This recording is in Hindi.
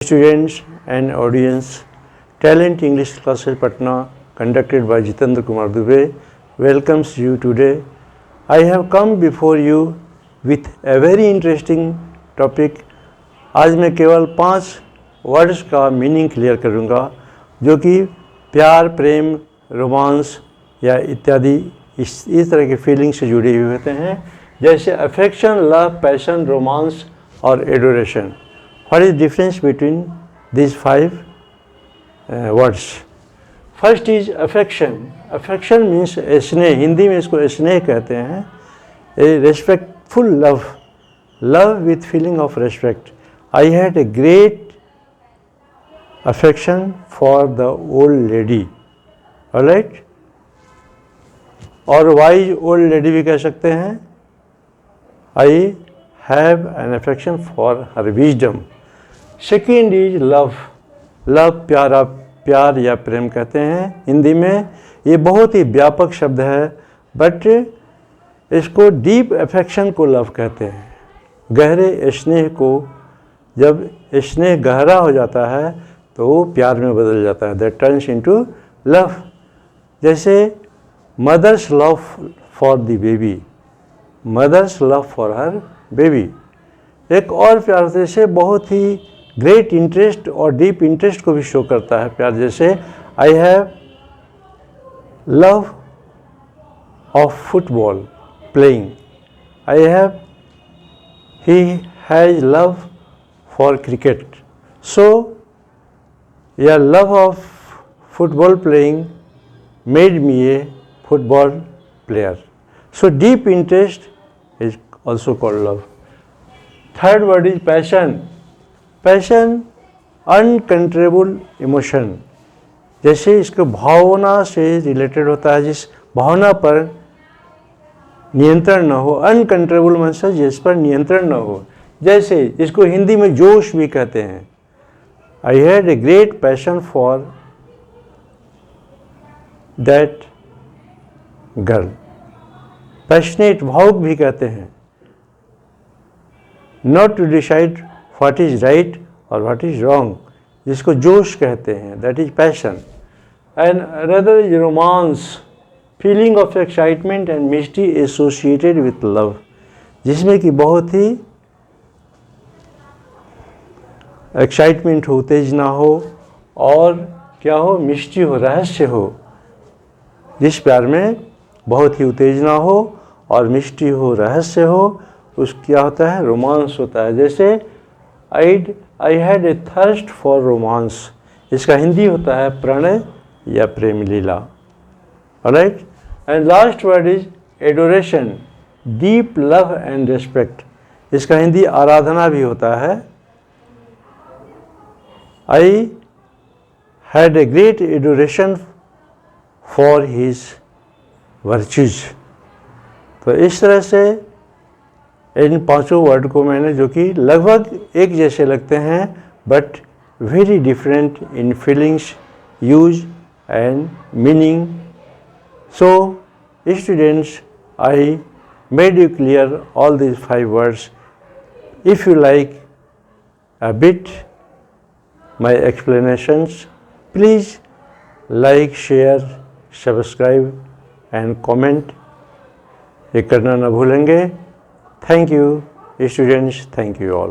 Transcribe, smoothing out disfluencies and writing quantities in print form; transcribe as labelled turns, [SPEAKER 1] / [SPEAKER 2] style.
[SPEAKER 1] Students and audience, Talent English Classes Patna, conducted by Jitendra Kumar Dubey, welcomes you today. I have come before you with a very interesting topic. आज मैं केवल 5 वर्ड्स का मीनिंग क्लियर करूँगा जो कि प्यार, प्रेम, रोमांस या इत्यादि इस तरह के फीलिंग से जुड़े हुए होते हैं, जैसे अफेक्शन, लव, पैशन, रोमांस और adoration. What is difference between these 5 words? First is affection. Affection means स्नेह. हिंदी में इसको स्नेह कहते हैं. A respectful love, love with feeling of respect. I had a great affection for the old lady. All right? और wise old lady भी कह सकते हैं. I have an affection for her wisdom. Second is love. Love प्यार या प्रेम कहते हैं हिंदी में. ये बहुत ही व्यापक शब्द है, बट इसको डीप अफेक्शन को लव कहते हैं. गहरे स्नेह को, जब स्नेह गहरा हो जाता है तो वो प्यार में बदल जाता है. That turns into love. जैसे mother's love for the baby, mother's love for her baby. एक और प्यार जैसे बहुत ही ग्रेट इंटरेस्ट और डीप इंटरेस्ट को भी शो करता है प्यार. जैसे I have love of football playing, I have he has love for cricket. So या love of football playing made me a football player. So deep interest is also called love. Third word is passion. Passion uncontrollable emotion. जैसे इसको भावना से रिलेटेड होता है, जिस भावना पर नियंत्रण न हो. अनकंट्रोलेबल मतलब जिस पर नियंत्रण न हो. जैसे इसको हिंदी में जोश भी कहते हैं. I had a great passion for that girl. Passionate, भावुक भी कहते हैं. Not to decide what is right और व्हाट इज रॉन्ग, जिसको जोश कहते हैं, that is passion. And another is romance, feeling of excitement and mystery associated with love, जिसमें कि बहुत ही एक्साइटमेंट हो, उत्तेजना हो और क्या हो, मिस्ट्री हो, रहस्य हो. जिस प्यार में बहुत ही उत्तेजना हो और मिस्ट्री हो, रहस्य हो, उस क्या होता है, रोमांस होता है. जैसे I had a thirst for romance, इसका हिंदी होता है प्रणय या प्रेम लीला. Alright. And last word is adoration, deep love and respect. इसका हिंदी आराधना भी होता है. I had a great adoration for his virtues. तो इस तरह से इन 5 वर्ड को मैंने, जो कि लगभग एक जैसे लगते हैं but very different in feelings, use and meaning. So students, I made you clear all these 5 words. If you like a bit my explanations, please like, share, subscribe and comment. ये करना ना भूलेंगे. Thank you, students. Thank you all.